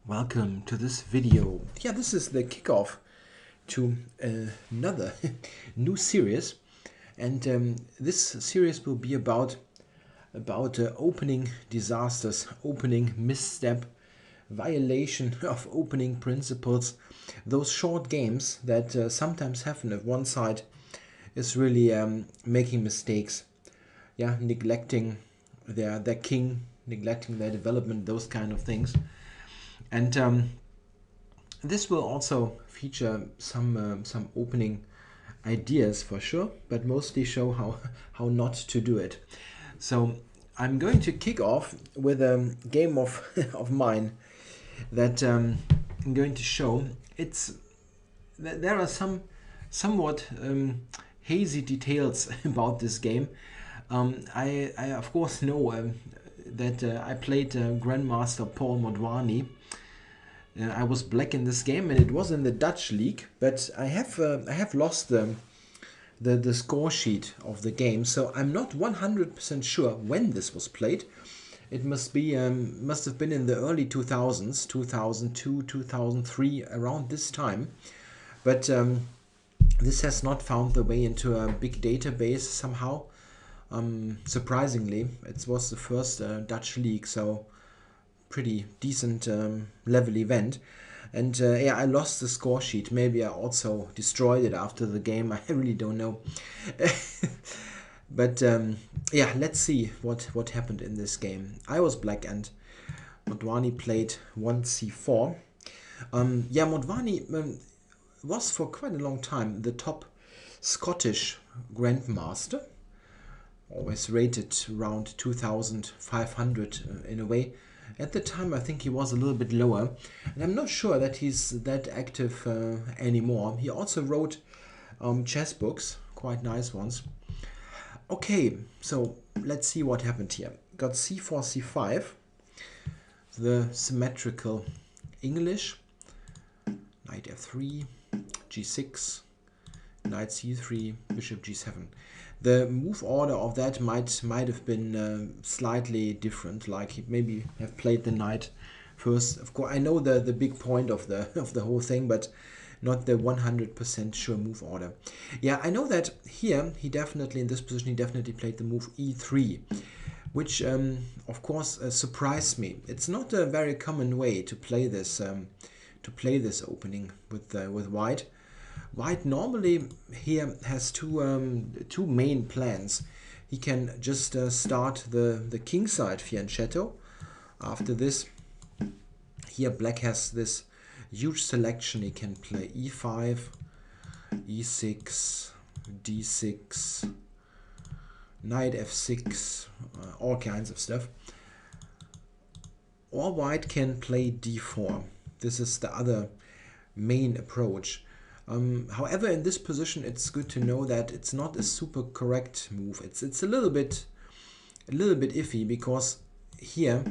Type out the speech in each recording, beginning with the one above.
Welcome to this video. Yeah, this is the kickoff to another new series, and this series will be about opening disasters, opening misstep, violation of opening principles, those short games that sometimes happen if one side is really making mistakes, yeah, neglecting their king, neglecting their development, those kind of things. And this will also feature some opening ideas for sure, but mostly show how not to do it. So I'm going to kick off with a game of of mine that I'm going to show. There are somewhat hazy details about this game. I of course know that I played Grandmaster Paul Motwani. I was black in this game, and it was in the Dutch league. But I have lost the score sheet of the game, so I'm not 100% sure when this was played. It must have been in the early 2000s, 2002, 2003, around this time. But this has not found the way into a big database somehow. Surprisingly, it was the first Dutch league, so pretty decent level event. And yeah, I lost the score sheet. Maybe I also destroyed it after the game. I really don't know. But yeah, let's see what happened in this game. I was black and Motwani played 1c4. Yeah, Motwani was for quite a long time the top Scottish grandmaster. Always rated around 2,500 in a way. At the time, I think he was a little bit lower, and I'm not sure that he's that active anymore. He also wrote chess books, quite nice ones. Okay, so let's see what happened here. Got c4, c5, the symmetrical English, knight f3, g6, knight c3, bishop g7. The move order of that might have been slightly different. Like he maybe have played the knight first. Of course, I know the big point of the whole thing, but not the 100% sure move order. Yeah, I know that here he definitely in this position he definitely played the move e3, which of course surprised me. It's not a very common way to play this opening with white. White normally here has two main plans. He can just start the king side fianchetto. After this, here black has this huge selection. He can play e5, e6, d6, knight f6, all kinds of stuff. Or white can play d4. This is the other main approach. However, in this position, it's good to know that it's not a super correct move. It's a little bit iffy, because here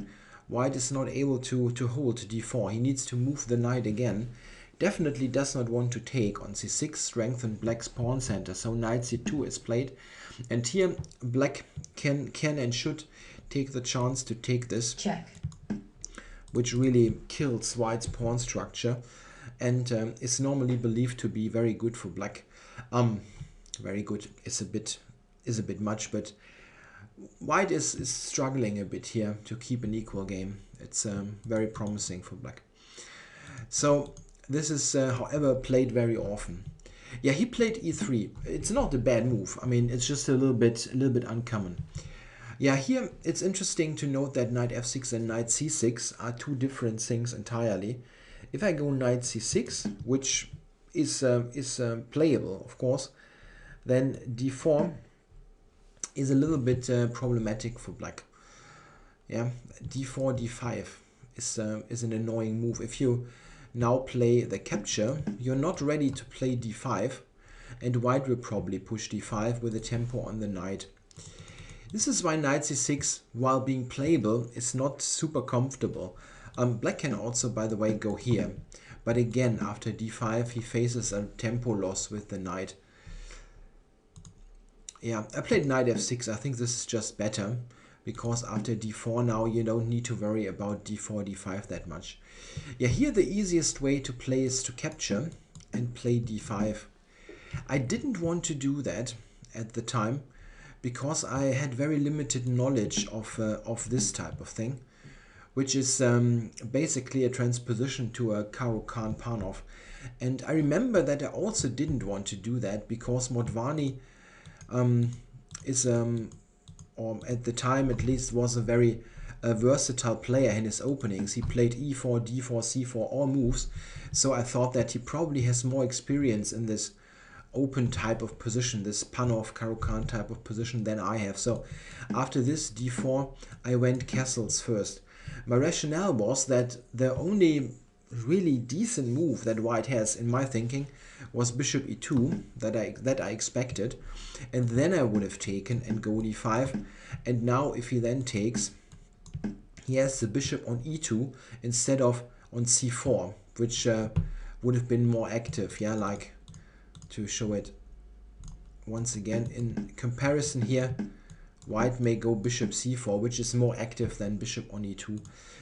white is not able to hold d4. He needs to move the knight again. Definitely does not want to take on c6, strengthen black's pawn center. So knight c2 is played, and here black can and should take the chance to take this check, which really kills white's pawn structure. And is normally believed to be very good for black. Very good is a bit much, but white is struggling a bit here to keep an equal game. It's very promising for black. So this is, however, played very often. Yeah, he played e3. It's not a bad move. I mean, it's just a little bit uncommon. Yeah, here it's interesting to note that knight f6 and knight c6 are two different things entirely. If I go knight c6, which is playable, of course, then d4 is a little bit problematic for black. Yeah, d4, d5 is an annoying move. If you now play the capture, you're not ready to play d5, and white will probably push d5 with a tempo on the knight. This is why knight c6, while being playable, is not super comfortable. Black can also, by the way, go here. But again, after d5, he faces a tempo loss with the knight. Yeah, I played knight f6. I think this is just better. because after d4 now you don't need to worry about d4, d5 that much. Yeah, here the easiest way to play is to capture and play d5. I didn't want to do that at the time because I had very limited knowledge of this type of thing, which is basically a transposition to a Caro-Kann Panov. And I remember that I also didn't want to do that because Motwani is, or at the time at least, was a very versatile player in his openings. He played e4, d4, c4, all moves. So I thought that he probably has more experience in this open type of position, this Panov Caro-Kann type of position than I have. So after this d4, I went castles first. My rationale was that the only really decent move that white has, in my thinking, was bishop e2 that I expected, and then I would have taken and go d5. And now if he then takes, he has the bishop on e2 instead of on c4, which would have been more active. Yeah, like to show it once again in comparison here, white may go bishop c4, which is more active than bishop on e2.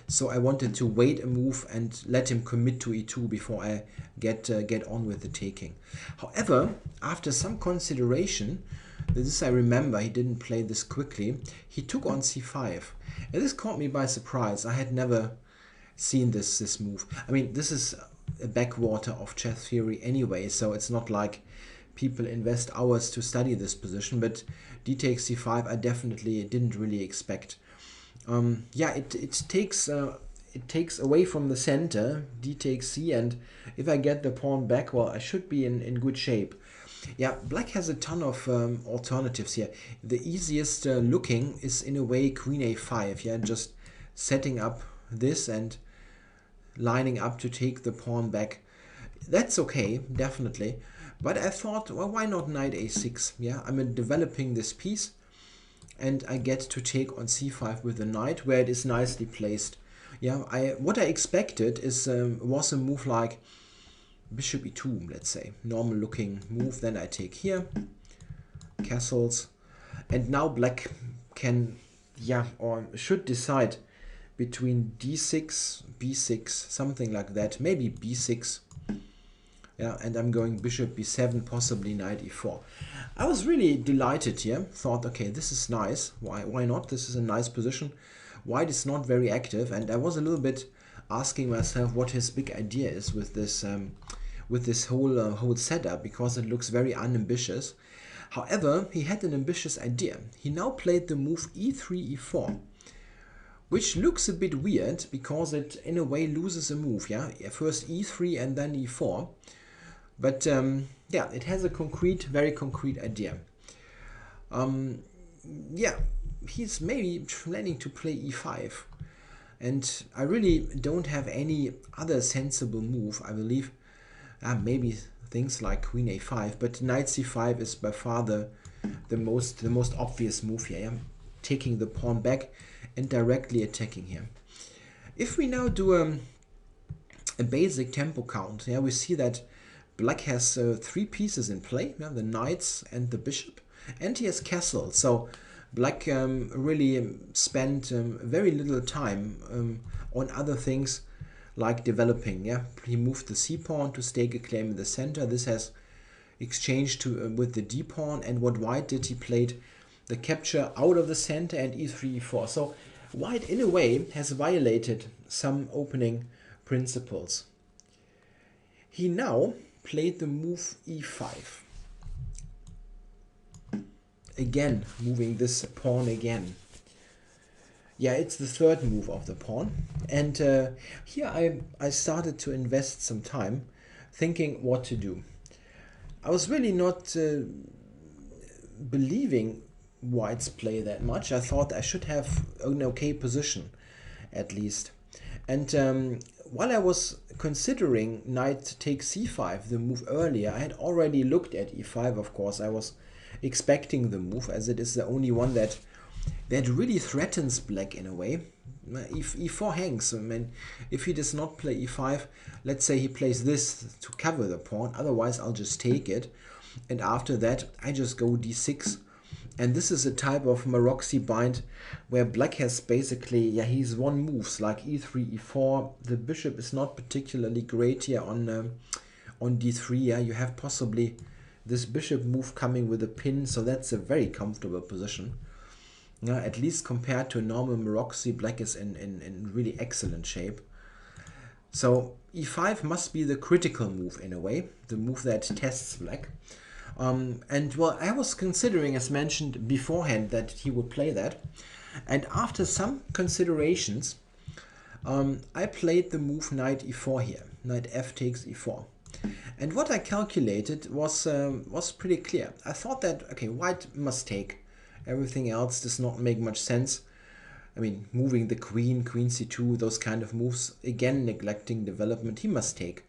So I wanted to wait a move and let him commit to e2 before I get on with the taking. However, after some consideration, this I remember, he didn't play this quickly, he took on c5. And this caught me by surprise. I had never seen this move. I mean, this is a backwater of chess theory anyway, so it's not like people invest hours to study this position, but d takes c5 I definitely didn't really expect. Yeah, it takes away from the center, d takes c, and if I get the pawn back, well, I should be in good shape. Yeah, black has a ton of alternatives here. The easiest looking is in a way queen a5, yeah, just setting up this and lining up to take the pawn back. That's okay, definitely. But I thought, well, why not knight a6? Yeah, I'm developing this piece, and I get to take on c5 with the knight, where it is nicely placed. Yeah, what I expected is was a move like bishop e2, let's say, normal looking move. Then I take here, castles, and now black can, yeah, or should decide between d6, b6, something like that, maybe b6. Yeah, and I'm going bishop b7, possibly knight e4. I was really delighted here. Thought, okay, this is nice. Why not? This is a nice position. White is not very active, and I was a little bit asking myself what his big idea is with this whole setup, because it looks very unambitious. However, he had an ambitious idea. He now played the move e3, e4, which looks a bit weird because it in a way loses a move. Yeah, first e3 and then e4. But yeah, it has a very concrete idea. Yeah, he's maybe planning to play e5. And I really don't have any other sensible move, I believe. Maybe things like queen a5, but knight c5 is by far the most obvious move here. I'm taking the pawn back and directly attacking here. If we now do a basic tempo count, yeah, we see that black has 3 pieces in play, yeah, the knights and the bishop, and he has castle. So black really spent very little time on other things like developing. Yeah, he moved the c pawn to stake a claim in the center. This has exchanged with the d pawn, and what white did, he played the capture out of the center and e3, e4. So white in a way has violated some opening principles. He now played the move e5. Again, moving this pawn again. Yeah, it's the third move of the pawn. And here I started to invest some time thinking what to do. I was really not believing white's play that much. I thought I should have an okay position, at least. And while I was considering knight takes c5, the move earlier, I had already looked at e5, of course. I was expecting the move, as it is the only one that really threatens black in a way. If e4 hangs, I mean, if he does not play e5, let's say he plays this to cover the pawn, otherwise I'll just take it. And after that, I just go d6 And this is a type of Maroxy bind where black has basically, yeah, he's won moves like e3, e4. The bishop is not particularly great here on d3. Yeah, you have possibly this bishop move coming with a pin, so that's a very comfortable position. Yeah, at least compared to a normal Maroxy, black is in really excellent shape. So e5 must be the critical move in a way, the move that tests black. And well, I was considering, as mentioned beforehand, that he would play that. And after some considerations, I played the move knight e4 here. Knight f takes e4. And what I calculated was pretty clear. I thought that, okay, white must take. Everything else does not make much sense. I mean, moving the queen, queen c2, those kind of moves, again neglecting development, he must take.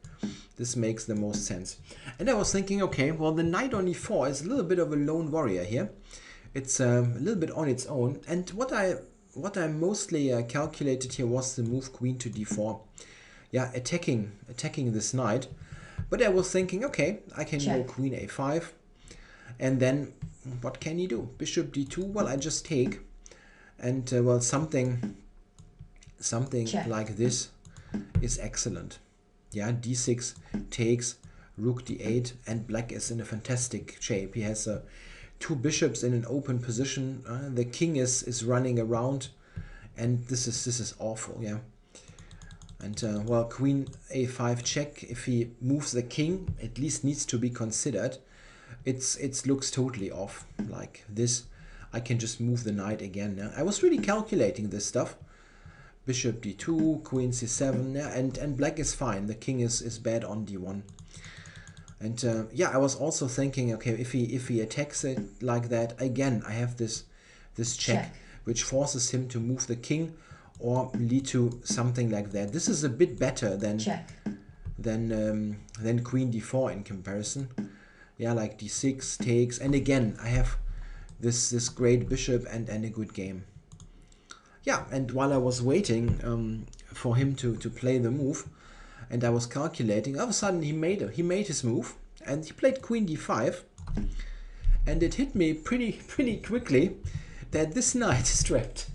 This makes the most sense. And I was thinking, okay, well, the knight on e4 is a little bit of a lone warrior here. It's a little bit on its own. And what I mostly calculated here was the move queen to d4. Yeah, attacking this knight. But I was thinking, okay, I can go queen a5. And then what can he do? Bishop d2, well, I just take. And well, something like this is excellent. Yeah, d6 takes, rook d8, and black is in a fantastic shape. He has two bishops in an open position. The king is running around, and this is awful. Yeah, and well, queen a5 check. If he moves the king, at least needs to be considered. It looks totally off like this. I can just move the knight again. Yeah? I was really calculating this stuff. Bishop d2, queen c7, yeah, and black is fine. The king is bad on d1. And yeah, I was also thinking, okay, if he attacks it like that, again, I have this check, which forces him to move the king or lead to something like that. This is a bit better than queen d4 in comparison. Yeah, like d6 takes, and again, I have this great bishop and a good game. Yeah, and while I was waiting for him to play the move, and I was calculating, all of a sudden he made his move, and he played queen d5, and it hit me pretty quickly that this knight is trapped.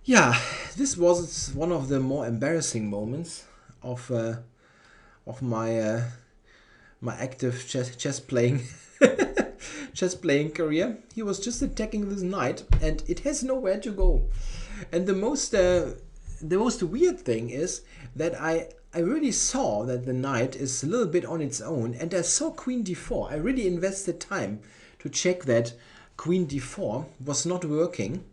Yeah, this was one of the more embarrassing moments of my my active chess playing career. He was just attacking this knight, and it has nowhere to go. And the most weird thing is that I really saw that the knight is a little bit on its own, and I saw queen d4. I really invested time to check that queen d4 was not working.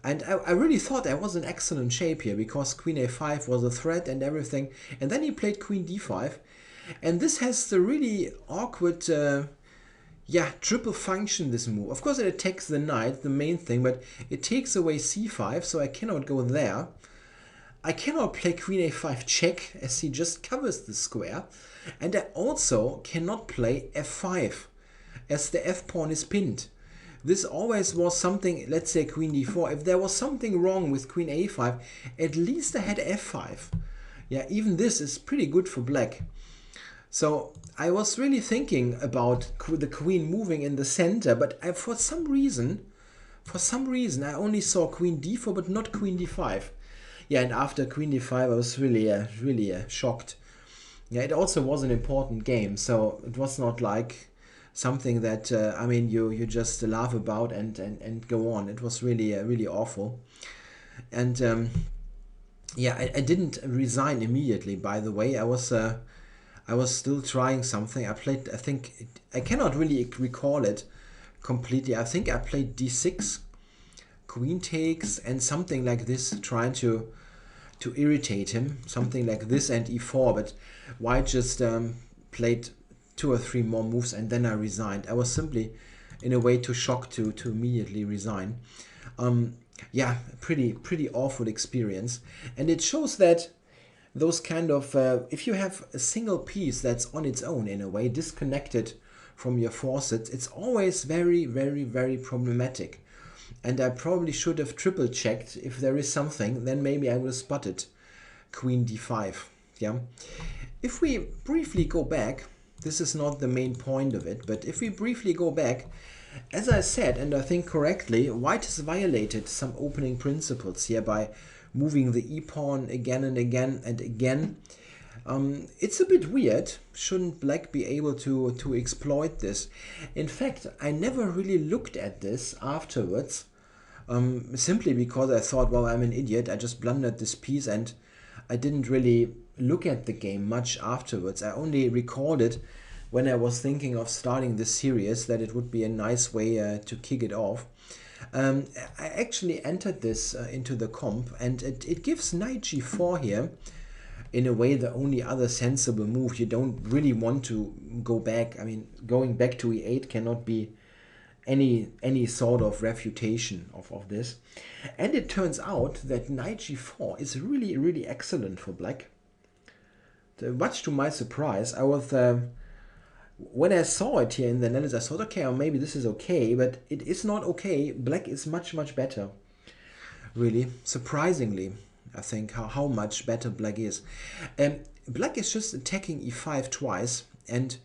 And I really thought I was in excellent shape here because queen a5 was a threat and everything. And then he played queen d5. And this has the really awkward, triple function, this move. Of course, it attacks the knight, the main thing, but it takes away c5, so I cannot go there. I cannot play queen a5 check, as he just covers the square. And I also cannot play f5, as the f-pawn is pinned. This always was something, let's say queen d4. If there was something wrong with queen a5, at least I had f5. Yeah, even this is pretty good for black. So I was really thinking about the queen moving in the center, but for some reason, I only saw queen d4, but not queen d5. Yeah, and after queen d5, I was really shocked. Yeah, it also was an important game, so it was not like something that I mean you just laugh about and go on. It was really awful. And yeah, I didn't resign immediately. By the way, I was still trying something. I played, I think, I cannot really recall it completely. I think I played d6, queen takes, and something like this, trying to irritate him. Something like this and e4, but white just played 2 or 3 more moves, and then I resigned. I was simply, in a way, too shocked to immediately resign. Yeah, pretty awful experience. And it shows that those kind of, if you have a single piece that's on its own, in a way, disconnected from your forces, it's always very problematic. And I probably should have triple checked. If there is something, then maybe I will spot it. Queen d5. Yeah. If we briefly go back This is not the main point of it, but if we briefly go back, as I said, and I think correctly, white has violated some opening principles here by moving the e-pawn again and again and again. It's a bit weird. Shouldn't black be able to exploit this? In fact, I never really looked at this afterwards, simply because I thought, well, I'm an idiot. I just blundered this piece and I didn't really look at the game much afterwards. I only recalled it when I was thinking of starting this series, that it would be a nice way to kick it off. I actually entered this into the comp, and it gives knight g4 here. In a way, the only other sensible move. You don't really want to go back. I mean, going back to e8 cannot be any sort of refutation of this. And it turns out that knight g4 is really excellent for black. Much to my surprise, I was when I saw it here in the analysis, I thought, okay, or maybe this is okay, but it is not okay. Black is much better, really, surprisingly. I think how much better black is. Black is just attacking e5 twice, and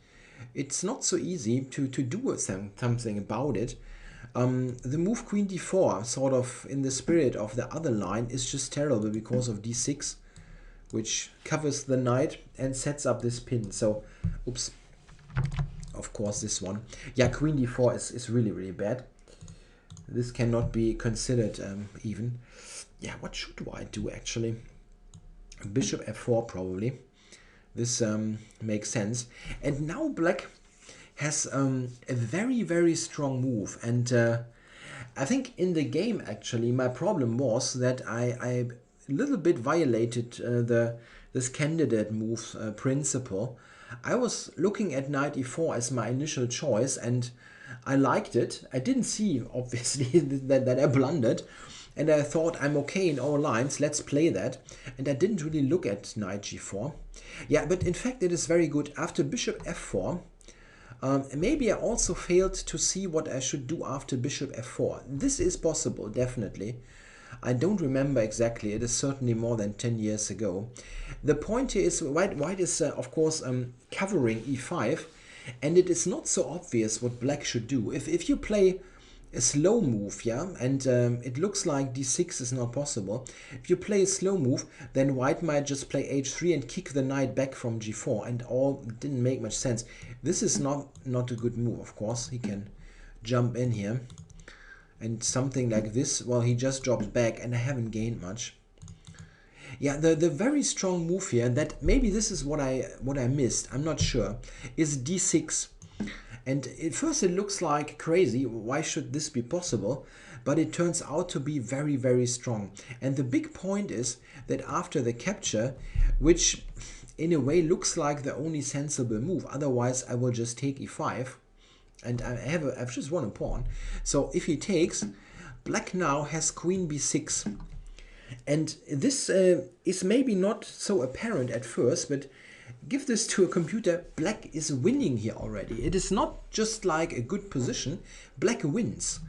it's not so easy to do something about it. The move queen d4, sort of in the spirit of the other line, is just terrible because of d6, which covers the knight and sets up this pin. So, oops, of course this one. Yeah, queen d4 is really bad. This cannot be considered even. Yeah, what should white do actually? Bishop f4 probably. This makes sense. And now black has a very strong move. And I think in the game actually my problem was that I a little bit violated this candidate move principle. I was looking at knight e4 as my initial choice and I liked it. I didn't see obviously that I blundered. And I thought, I'm okay in all lines, let's play that. And I didn't really look at knight g4. Yeah, but in fact it is very good. After bishop f4, maybe I also failed to see what I should do after bishop f4. This is possible, definitely. I don't remember exactly. It is certainly more than 10 years ago. The point here is white is, of course, covering e5. And it is not so obvious what black should do. If you play a slow move, yeah, and it looks like d6 is not possible. If you play a slow move, then white might just play h3 and kick the knight back from g4, and all didn't make much sense. This is not a good move, of course. He can jump in here, and something like this, well, he just drops back, and I haven't gained much. Yeah, the very strong move here, that maybe this is what I missed, I'm not sure, is d6. And at first it looks like crazy, why should this be possible? But it turns out to be very strong. And the big point is that after the capture, which in a way looks like the only sensible move, otherwise I will just take e5, and I've just won a pawn. So if he takes, black now has queen b6. And this is maybe not so apparent at first, but give this to a computer, black is winning here already. It is not just like a good position, black wins.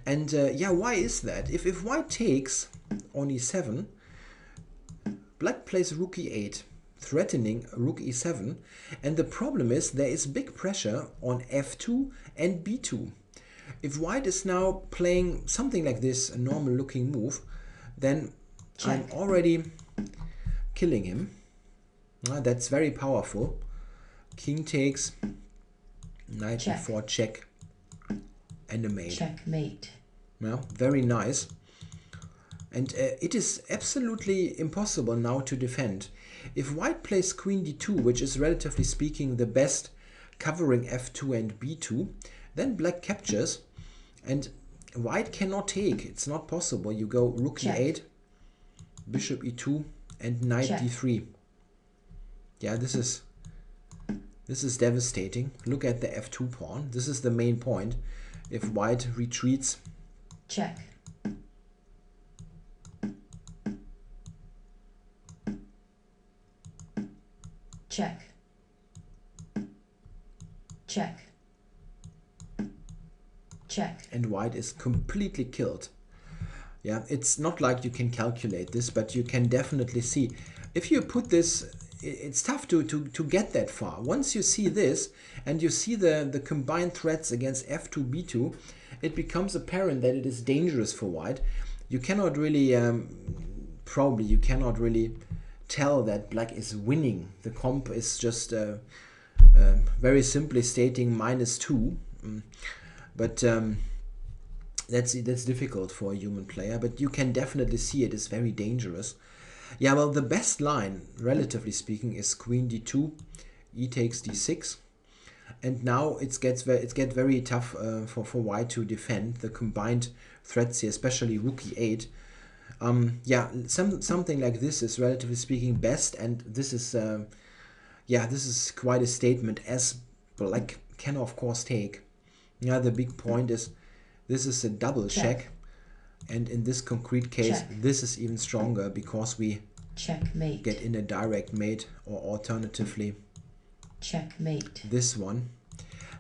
And yeah, why is that? If white takes on e7, black plays rook e8, threatening rook e7. And the problem is there is big pressure on f2 and b2. If white is now playing something like this, a normal looking move, then I'm already killing him. That's very powerful. King takes, knight e4 check, and a mate. Checkmate. Yeah, very nice. And it is absolutely impossible now to defend. If white plays queen d2, which is relatively speaking the best covering f2 and b2, then black captures, and white cannot take. It's not possible. You go rook e8, bishop e2, and knight d3. Yeah, this is devastating. Look at the f2 pawn. This is the main point. If white retreats, check. Check. Check. Check. And white is completely killed. Yeah, it's not like you can calculate this, but you can definitely see. If you put this it's tough to get that far. Once you see this and you see the combined threats against f2 b2, it becomes apparent that it is dangerous for white. You cannot really probably you cannot really tell that black is winning. The comp is just very simply stating -2, but that's difficult for a human player, but you can definitely see it is very dangerous. Yeah, well, the best line, relatively speaking, is queen d2, e takes d6, and now it gets very tough for white to defend the combined threats here, especially rook e8. Yeah, something like this is, relatively speaking, best, and this is yeah, this is quite a statement, as black can of course take. Yeah, the big point is this is a double check, and in this concrete case, this is even stronger because we checkmate, get in a direct mate, or alternatively checkmate. This one.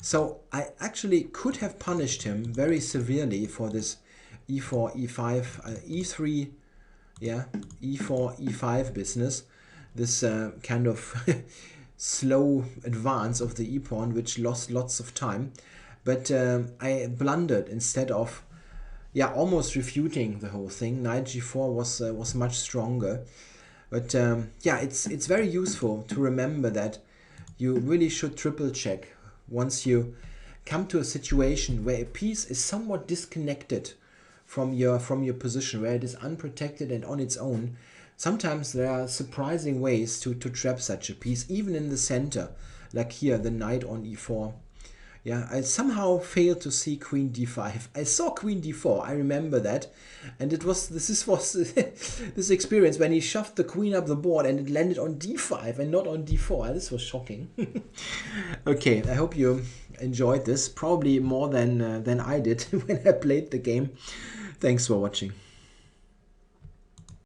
So I actually could have punished him very severely for this e4, e5, e3, yeah, e4, e5 business. This kind of slow advance of the e-pawn, which lost lots of time. But I blundered instead of, yeah, almost refuting the whole thing. Knight g4 was much stronger. But yeah, it's very useful to remember that you really should triple check once you come to a situation where a piece is somewhat disconnected from your position, where it is unprotected and on its own. Sometimes there are surprising ways to trap such a piece, even in the center, like here, the knight on e4. Yeah, I somehow failed to see queen d5. I saw queen d4, I remember that. And it was this was this experience when he shoved the queen up the board and it landed on d5 and not on d4. This was shocking. Okay, I hope you enjoyed this, probably more than I did when I played the game. Thanks for watching.